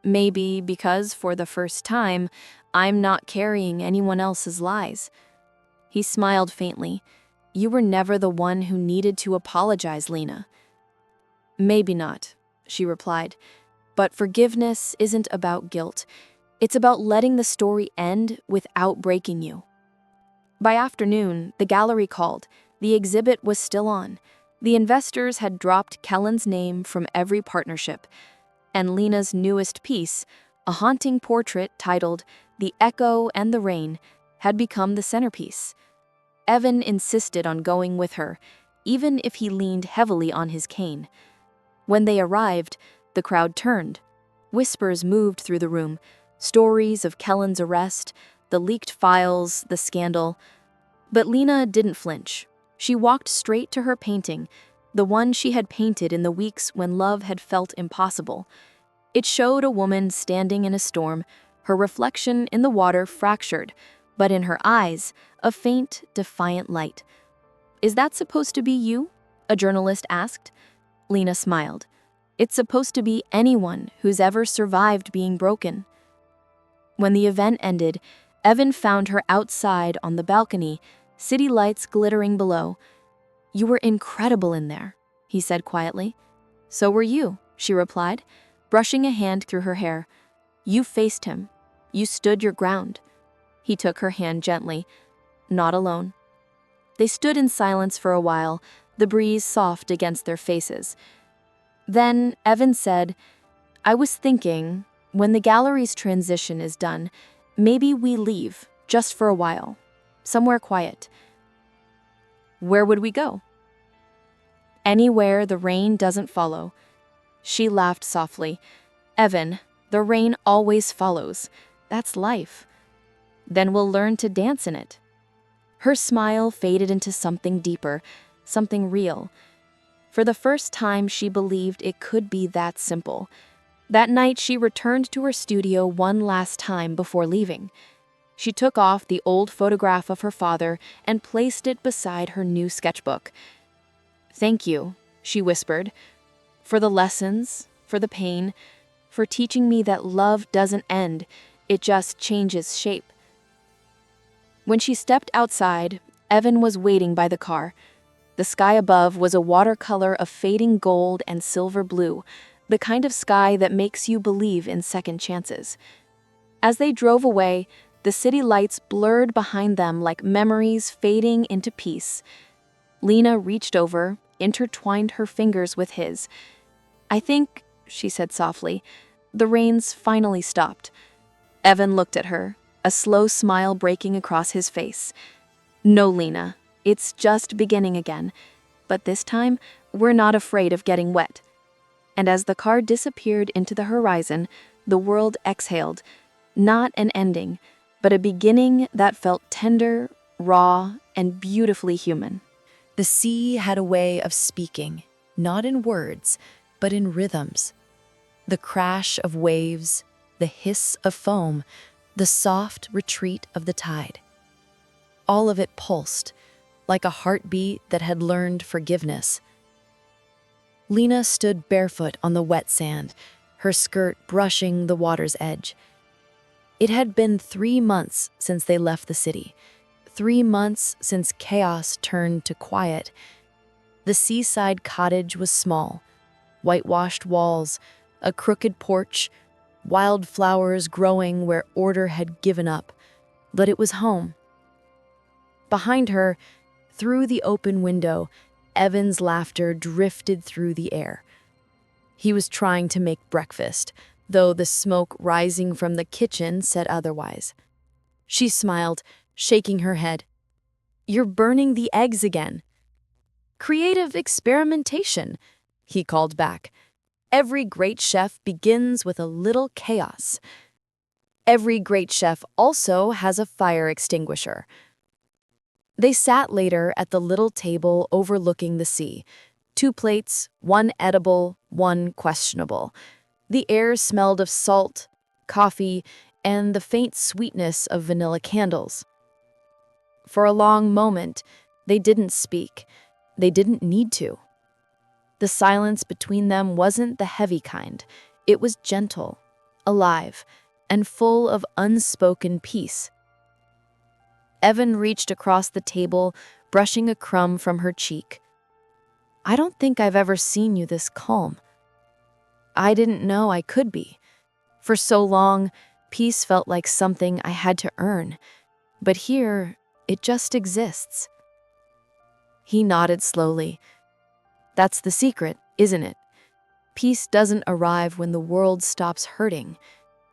Maybe because, for the first time, I'm not carrying anyone else's lies. He smiled faintly. You were never the one who needed to apologize, Lena. Maybe not, she replied. But forgiveness isn't about guilt. It's about letting the story end without breaking you. By afternoon, the gallery called. The exhibit was still on. The investors had dropped Kellen's name from every partnership, and Lena's newest piece, a haunting portrait titled The Echo and the Rain, had become the centerpiece. Evan insisted on going with her, even if he leaned heavily on his cane. When they arrived, the crowd turned. Whispers moved through the room, stories of Kellen's arrest, the leaked files, the scandal. But Lena didn't flinch. She walked straight to her painting, the one she had painted in the weeks when love had felt impossible. It showed a woman standing in a storm, her reflection in the water fractured, but in her eyes, a faint, defiant light. "Is that supposed to be you?" a journalist asked. Lena smiled. "It's supposed to be anyone who's ever survived being broken." When the event ended, Evan found her outside on the balcony, city lights glittering below. "You were incredible in there," he said quietly. "So were you," she replied, brushing a hand through her hair. "You faced him. You stood your ground." He took her hand gently. "Not alone." They stood in silence for a while, the breeze soft against their faces. Then Evan said, "I was thinking, when the gallery's transition is done, maybe we leave, just for a while. Somewhere quiet." "Where would we go?" "Anywhere the rain doesn't follow." She laughed softly. "Evan, the rain always follows. That's life. Then we'll learn to dance in it." Her smile faded into something deeper, something real. For the first time, she believed it could be that simple. That night, she returned to her studio one last time before leaving. She took off the old photograph of her father and placed it beside her new sketchbook. "Thank you," she whispered, "for the lessons, for the pain, for teaching me that love doesn't end, it just changes shape." When she stepped outside, Evan was waiting by the car. The sky above was a watercolor of fading gold and silver blue, the kind of sky that makes you believe in second chances. As they drove away, the city lights blurred behind them like memories fading into peace. Lena reached over, intertwined her fingers with his. "I think," she said softly, "the rain's finally stopped." Evan looked at her, a slow smile breaking across his face. "No, Lena, it's just beginning again. But this time, we're not afraid of getting wet." And as the car disappeared into the horizon, the world exhaled, not an ending, but a beginning that felt tender, raw, and beautifully human. The sea had a way of speaking, not in words, but in rhythms. The crash of waves, the hiss of foam, the soft retreat of the tide. All of it pulsed, like a heartbeat that had learned forgiveness. Lena stood barefoot on the wet sand, her skirt brushing the water's edge. It had been 3 months since they left the city, 3 months since chaos turned to quiet. The seaside cottage was small, whitewashed walls, a crooked porch, wildflowers growing where order had given up, but it was home. Behind her, through the open window, Evan's laughter drifted through the air. He was trying to make breakfast, though the smoke rising from the kitchen said otherwise. She smiled, shaking her head. "You're burning the eggs again." "Creative experimentation," he called back. "Every great chef begins with a little chaos." "Every great chef also has a fire extinguisher." They sat later at the little table overlooking the sea. 2 plates, one edible, one questionable. The air smelled of salt, coffee, and the faint sweetness of vanilla candles. For a long moment, they didn't speak. They didn't need to. The silence between them wasn't the heavy kind. It was gentle, alive, and full of unspoken peace. Evan reached across the table, brushing a crumb from her cheek. "I don't think I've ever seen you this calm." I didn't know I could be. For so long, peace felt like something I had to earn. But here, it just exists. He nodded slowly. That's the secret, isn't it? Peace doesn't arrive when the world stops hurting.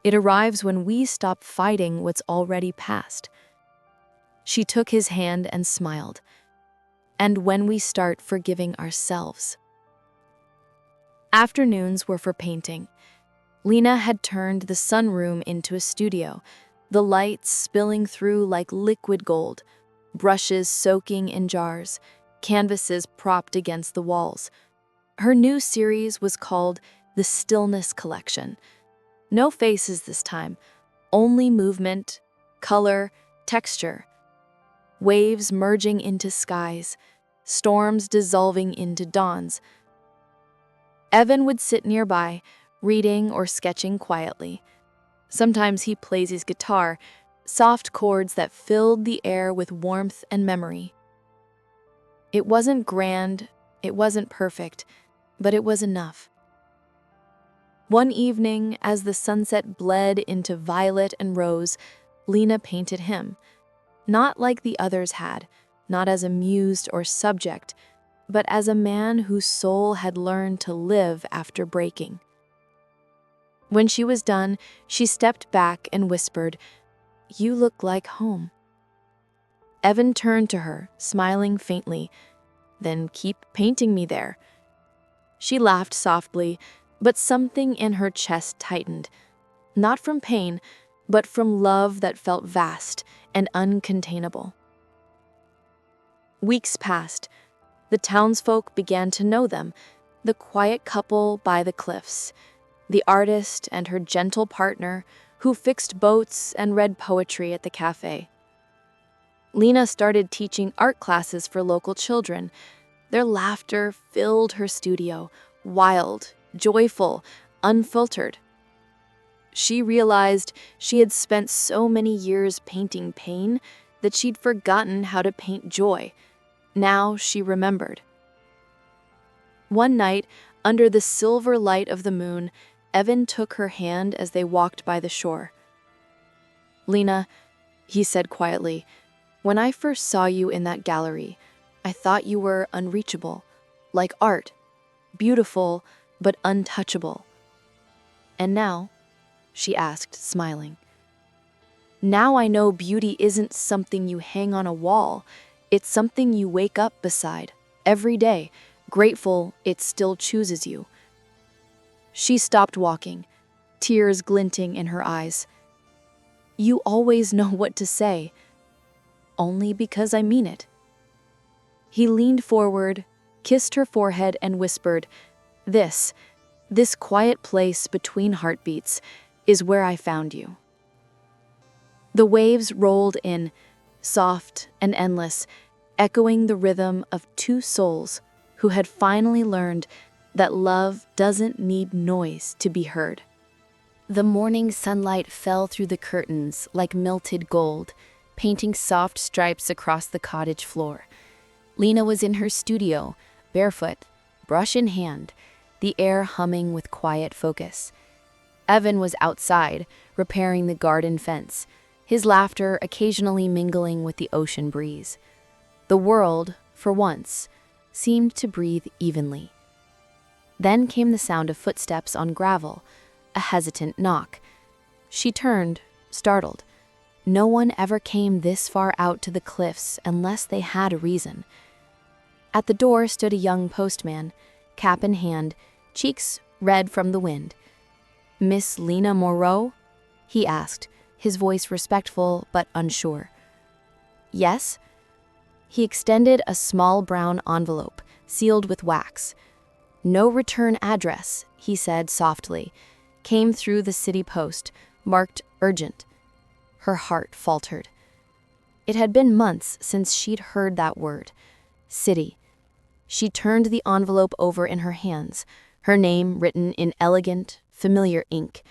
It arrives when we stop fighting what's already past. She took his hand and smiled. And when we start forgiving ourselves. Afternoons were for painting. Lena had turned the sunroom into a studio, the lights spilling through like liquid gold, brushes soaking in jars, canvases propped against the walls. Her new series was called The Stillness Collection. No faces this time, only movement, color, texture. Waves merging into skies, storms dissolving into dawns. Evan would sit nearby, reading or sketching quietly. Sometimes he plays his guitar, soft chords that filled the air with warmth and memory. It wasn't grand, it wasn't perfect, but it was enough. One evening, as the sunset bled into violet and rose, Lena painted him. Not like the others had, not as a muse or subject, but as a man whose soul had learned to live after breaking. When she was done, she stepped back and whispered, "You look like home." Evan turned to her, smiling faintly. "Then keep painting me there." She laughed softly, but something in her chest tightened. Not from pain, but from love that felt vast and uncontainable. Weeks passed. The townsfolk began to know them, the quiet couple by the cliffs, the artist and her gentle partner who fixed boats and read poetry at the cafe. Lena started teaching art classes for local children. Their laughter filled her studio, wild, joyful, unfiltered. She realized she had spent so many years painting pain that she'd forgotten how to paint joy. Now she remembered. One night, under the silver light of the moon, Evan took her hand as they walked by the shore. "Lena," he said quietly, "when I first saw you in that gallery, I thought you were unreachable, like art, beautiful but untouchable. And now?" she asked, smiling. "Now I know beauty isn't something you hang on a wall. It's something you wake up beside, every day, grateful it still chooses you." She stopped walking, tears glinting in her eyes. "You always know what to say." "Only because I mean it." He leaned forward, kissed her forehead, and whispered, This quiet place between heartbeats is where I found you." The waves rolled in, soft and endless, echoing the rhythm of two souls who had finally learned that love doesn't need noise to be heard. The morning sunlight fell through the curtains like melted gold, painting soft stripes across the cottage floor. Lena was in her studio, barefoot, brush in hand, the air humming with quiet focus. Evan was outside, repairing the garden fence, his laughter occasionally mingling with the ocean breeze. The world, for once, seemed to breathe evenly. Then came the sound of footsteps on gravel, a hesitant knock. She turned, startled. No one ever came this far out to the cliffs unless they had a reason. At the door stood a young postman, cap in hand, cheeks red from the wind. "Miss Lena Moreau?" he asked, his voice respectful but unsure. "Yes?" He extended a small brown envelope, sealed with wax. "No return address," he said softly. "Came through the city post, marked urgent." Her heart faltered. It had been months since she'd heard that word. City. She turned the envelope over in her hands, her name written in elegant, familiar ink.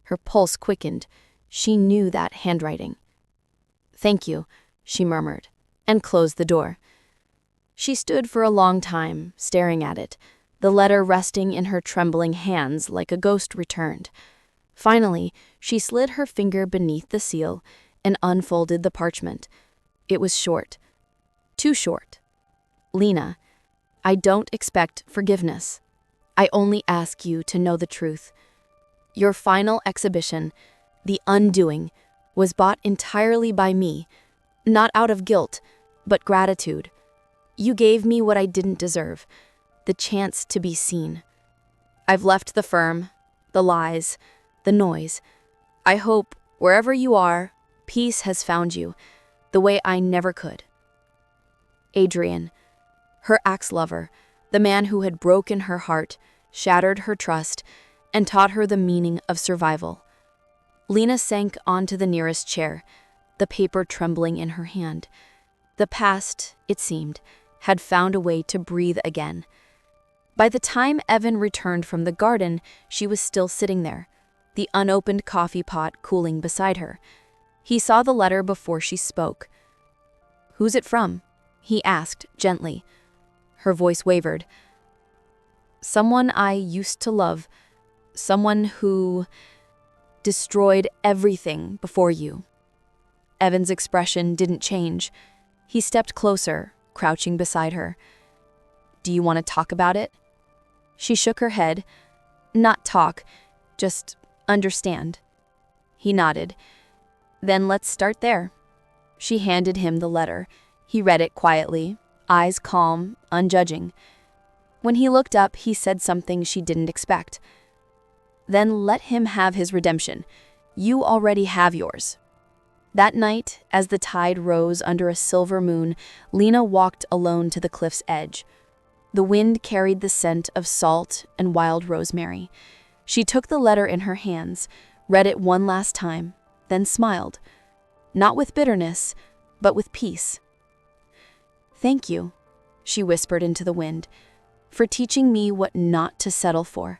Her pulse quickened. She knew that handwriting. "Thank you," she murmured, and closed the door. She stood for a long time, staring at it, the letter resting in her trembling hands like a ghost returned. Finally, she slid her finger beneath the seal and unfolded the parchment. It was short. Too short. Lena, I don't expect forgiveness. I only ask you to know the truth. Your final exhibition, The Undoing, was bought entirely by me, not out of guilt, but gratitude. You gave me what I didn't deserve, the chance to be seen. I've left the firm, the lies, the noise. I hope, wherever you are, peace has found you, the way I never could. Adrian, her ex-lover, the man who had broken her heart, shattered her trust, and taught her the meaning of survival. Lena sank onto the nearest chair, the paper trembling in her hand. The past, it seemed, had found a way to breathe again. By the time Evan returned from the garden, she was still sitting there, the unopened coffee pot cooling beside her. He saw the letter before she spoke. "Who's it from?" he asked gently. Her voice wavered. "Someone I used to love. Someone who destroyed everything before you." Evan's expression didn't change. He stepped closer, crouching beside her. "Do you want to talk about it?" She shook her head. "Not talk, just understand." He nodded. "Then let's start there." She handed him the letter. He read it quietly, eyes calm, unjudging. When he looked up, he said something she didn't expect. "Then let him have his redemption. You already have yours." That night, as the tide rose under a silver moon, Lena walked alone to the cliff's edge. The wind carried the scent of salt and wild rosemary. She took the letter in her hands, read it one last time, then smiled. Not with bitterness, but with peace. "Thank you," she whispered into the wind, "for teaching me what not to settle for."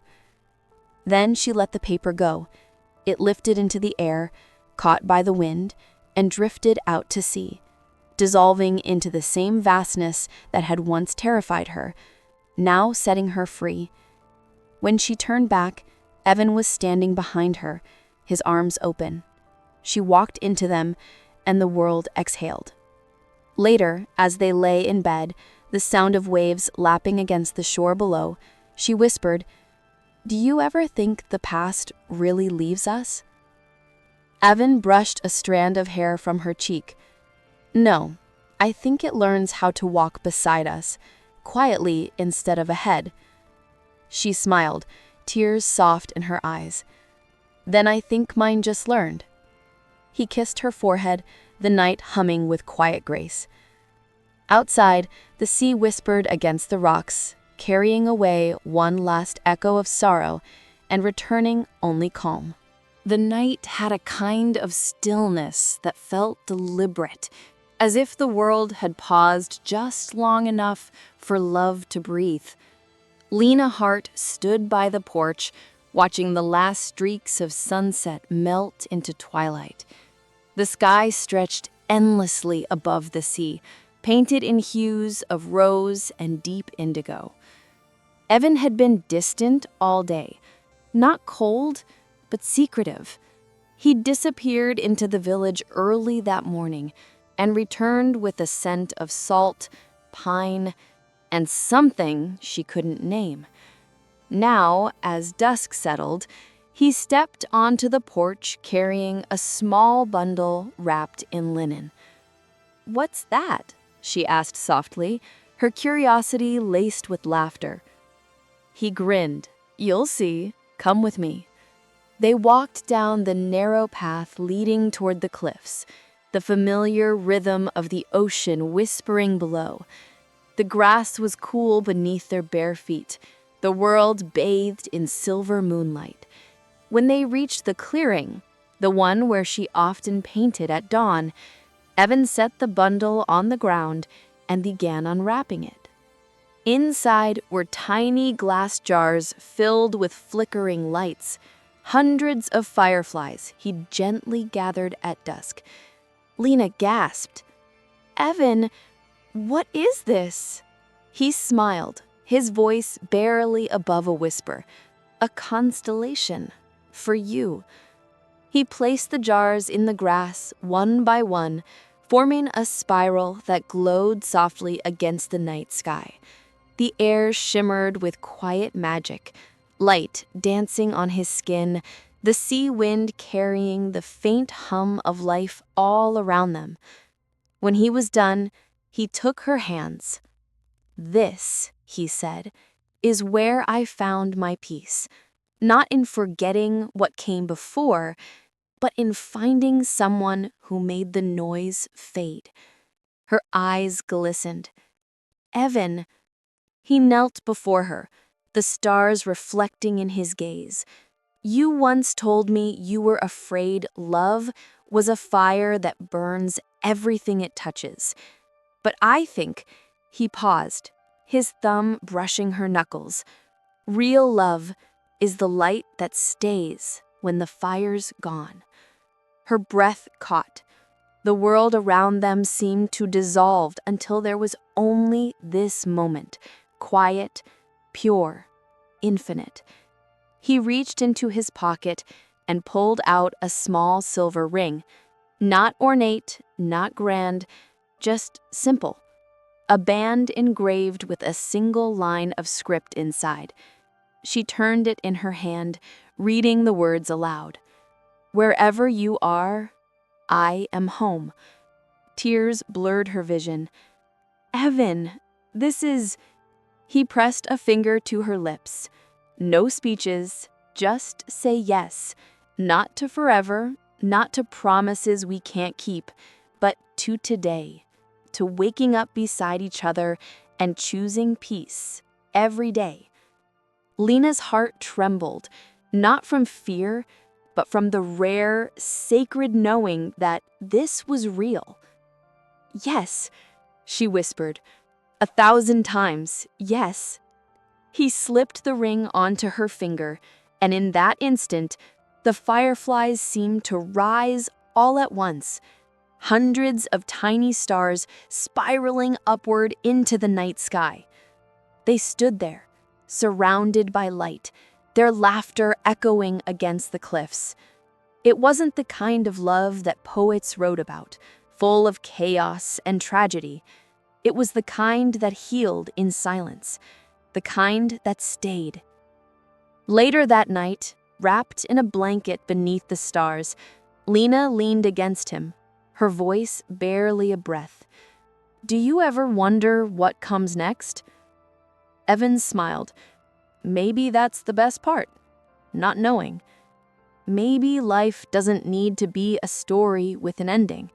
Then she let the paper go. It lifted into the air, caught by the wind, and drifted out to sea, dissolving into the same vastness that had once terrified her, now setting her free. When she turned back, Evan was standing behind her, his arms open. She walked into them, and the world exhaled. Later, as they lay in bed, the sound of waves lapping against the shore below, she whispered, "Do you ever think the past really leaves us?" Evan brushed a strand of hair from her cheek. "No, I think it learns how to walk beside us, quietly instead of ahead." She smiled, tears soft in her eyes. "Then I think mine just learned." He kissed her forehead, the night humming with quiet grace. Outside, the sea whispered against the rocks, carrying away one last echo of sorrow and returning only calm. The night had a kind of stillness that felt deliberate, as if the world had paused just long enough for love to breathe. Lena Hart stood by the porch, watching the last streaks of sunset melt into twilight. The sky stretched endlessly above the sea, painted in hues of rose and deep indigo. Evan had been distant all day, not cold, but secretive. He disappeared into the village early that morning and returned with a scent of salt, pine, and something she couldn't name. Now, as dusk settled, he stepped onto the porch carrying a small bundle wrapped in linen. "What's that?" she asked softly, her curiosity laced with laughter. He grinned. "You'll see. Come with me." They walked down the narrow path leading toward the cliffs, the familiar rhythm of the ocean whispering below. The grass was cool beneath their bare feet, the world bathed in silver moonlight. When they reached the clearing, the one where she often painted at dawn, Evan set the bundle on the ground and began unwrapping it. Inside were tiny glass jars filled with flickering lights, hundreds of fireflies he'd gently gathered at dusk. Lena gasped. Evan, what is this? He smiled, his voice barely above a whisper. A constellation. For you. He placed the jars in the grass, one by one, forming a spiral that glowed softly against the night sky. The air shimmered with quiet magic, light dancing on his skin, the sea wind carrying the faint hum of life all around them. When he was done, he took her hands. "This," he said, "is where I found my peace, not in forgetting what came before, but in finding someone who made the noise fade." Her eyes glistened. "Evan." He knelt before her, the stars reflecting in his gaze. "You once told me you were afraid love was a fire that burns everything it touches. But I think," he paused, his thumb brushing her knuckles, "real love is the light that stays when the fire's gone." Her breath caught. The world around them seemed to dissolve until there was only this moment, quiet, pure, infinite. He reached into his pocket and pulled out a small silver ring. Not ornate, not grand, just simple. A band engraved with a single line of script inside. She turned it in her hand, reading the words aloud. "Wherever you are, I am home." Tears blurred her vision. "Evan, this is..." He pressed a finger to her lips. "No speeches, just say yes. Not to forever, not to promises we can't keep, but to today. To waking up beside each other and choosing peace every day." Lena's heart trembled, not from fear, but from the rare, sacred knowing that this was real. "Yes," she whispered, 1,000 times, "yes." He slipped the ring onto her finger, and in that instant, the fireflies seemed to rise all at once. Hundreds of tiny stars spiraling upward into the night sky. They stood there, surrounded by light, their laughter echoing against the cliffs. It wasn't the kind of love that poets wrote about, full of chaos and tragedy. It was the kind that healed in silence, the kind that stayed. Later that night, wrapped in a blanket beneath the stars, Lena leaned against him, her voice barely a breath. "Do you ever wonder what comes next?" Evan smiled. "Maybe that's the best part, not knowing. Maybe life doesn't need to be a story with an ending.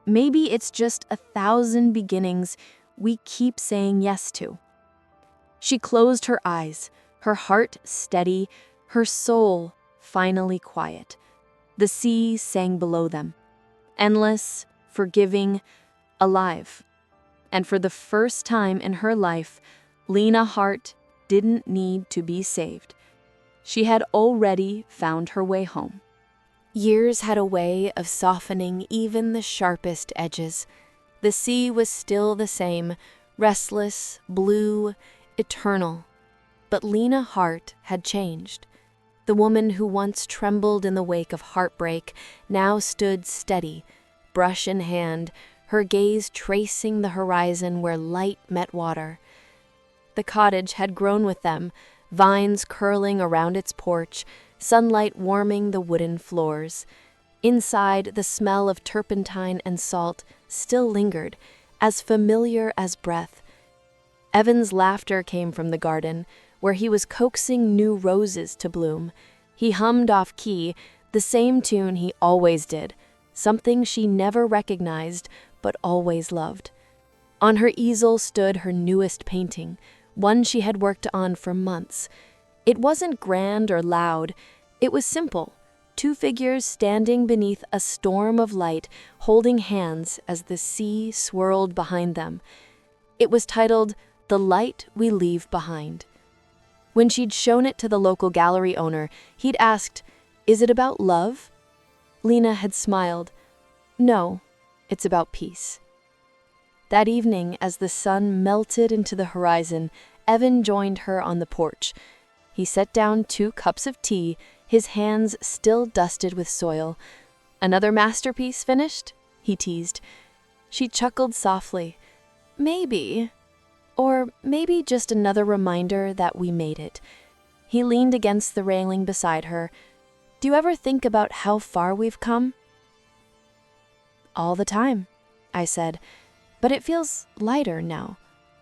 Maybe it's just 1,000 beginnings we keep saying yes to." She closed her eyes, her heart steady, her soul finally quiet. The sea sang below them, endless, forgiving, alive. And for the first time in her life, Lena Hart didn't need to be saved. She had already found her way home. Years had a way of softening even the sharpest edges. The sea was still the same, restless, blue, eternal. But Lena Hart had changed. The woman who once trembled in the wake of heartbreak now stood steady, brush in hand, her gaze tracing the horizon where light met water. The cottage had grown with them, vines curling around its porch, sunlight warming the wooden floors. Inside, the smell of turpentine and salt still lingered, as familiar as breath. Evan's laughter came from the garden, where he was coaxing new roses to bloom. He hummed off key, the same tune he always did, something she never recognized but always loved. On her easel stood her newest painting, one she had worked on for months. It wasn't grand or loud, it was simple. Two figures standing beneath a storm of light, holding hands as the sea swirled behind them. It was titled, "The Light We Leave Behind." When she'd shown it to the local gallery owner, he'd asked, "Is it about love?" Lena had smiled. "No, it's about peace." That evening, as the sun melted into the horizon, Evan joined her on the porch. He set down 2 cups of tea, his hands still dusted with soil. "Another masterpiece finished?" he teased. She chuckled softly. "Maybe. Or maybe just another reminder that we made it." He leaned against the railing beside her. "Do you ever think about how far we've come?" "All the time," I said, "but it feels lighter now.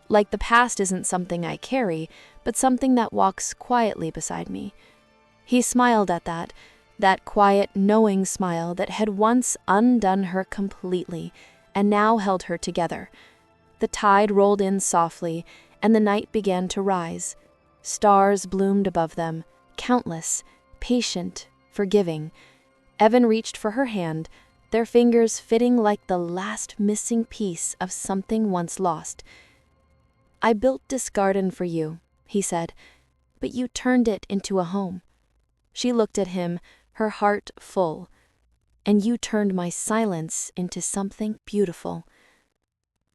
Like the past isn't something I carry, but something that walks quietly beside me." He smiled at that quiet, knowing smile that had once undone her completely and now held her together. The tide rolled in softly, and the night began to rise. Stars bloomed above them, countless, patient, forgiving. Evan reached for her hand, their fingers fitting like the last missing piece of something once lost. "I built this garden for you," he said, "but you turned it into a home." She looked at him, her heart full. "And you turned my silence into something beautiful."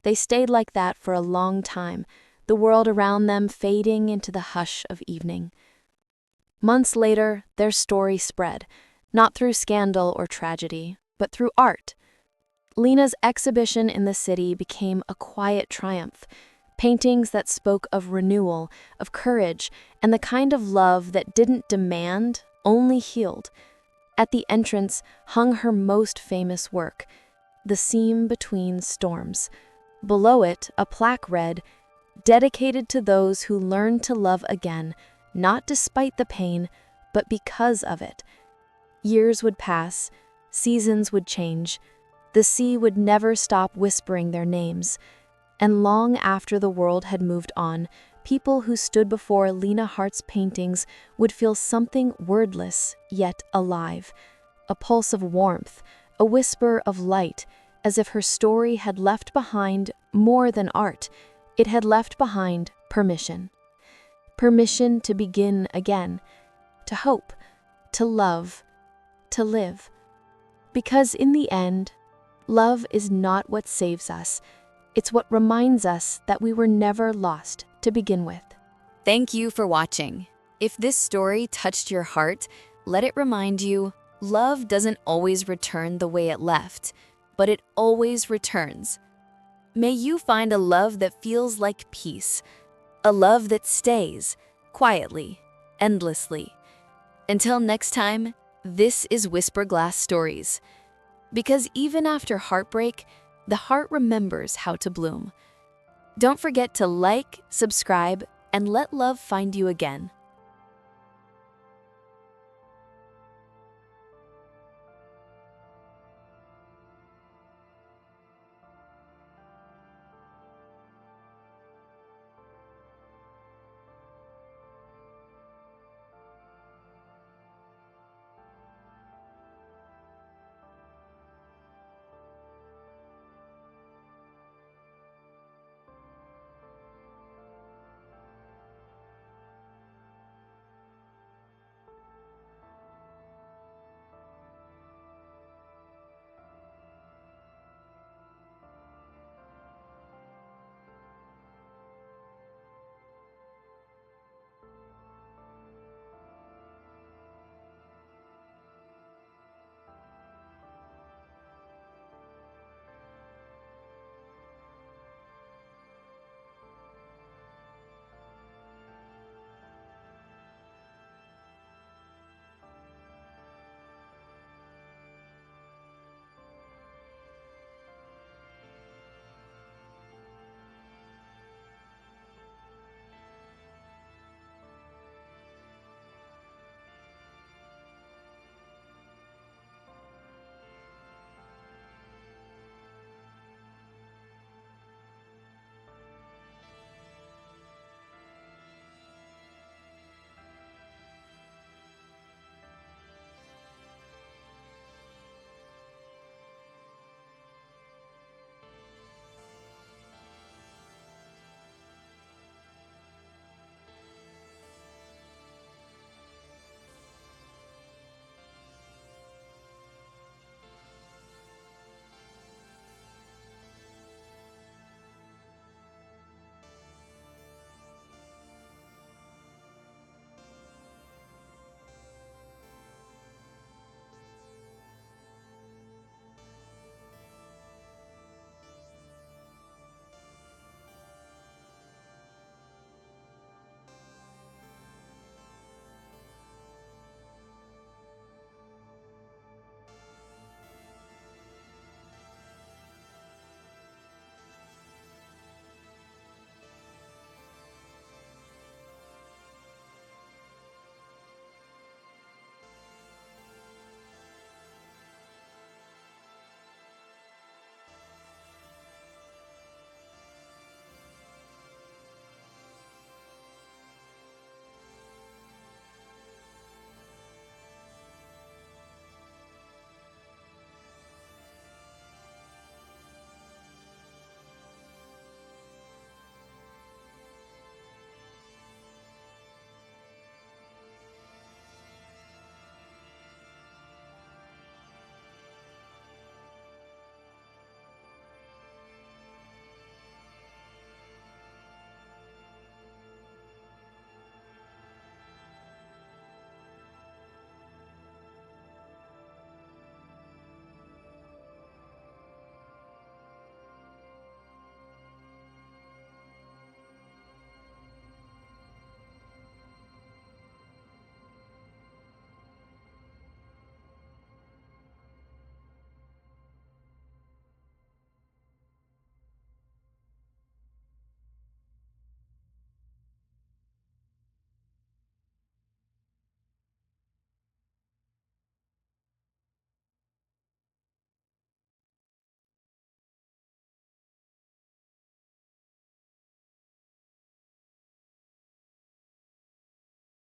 They stayed like that for a long time, the world around them fading into the hush of evening. Months later, their story spread, not through scandal or tragedy, but through art. Lena's exhibition in the city became a quiet triumph, paintings that spoke of renewal, of courage, and the kind of love that didn't demand, only healed. At the entrance hung her most famous work, The Seam Between Storms. Below it, a plaque read, "Dedicated to those who learn to love again, not despite the pain, but because of it." Years would pass, seasons would change, the sea would never stop whispering their names. And long after the world had moved on, people who stood before Lena Hart's paintings would feel something wordless yet alive, a pulse of warmth, a whisper of light, as if her story had left behind more than art. It had left behind permission. Permission to begin again, to hope, to love, to live. Because in the end, love is not what saves us. It's what reminds us that we were never lost to begin with. Thank you for watching. If this story touched your heart, let it remind you, love doesn't always return the way it left, but it always returns. May you find a love that feels like peace, a love that stays, quietly, endlessly. Until next time, this is Whisper Glass Stories. Because even after heartbreak, the heart remembers how to bloom. Don't forget to like, subscribe, and let love find you again.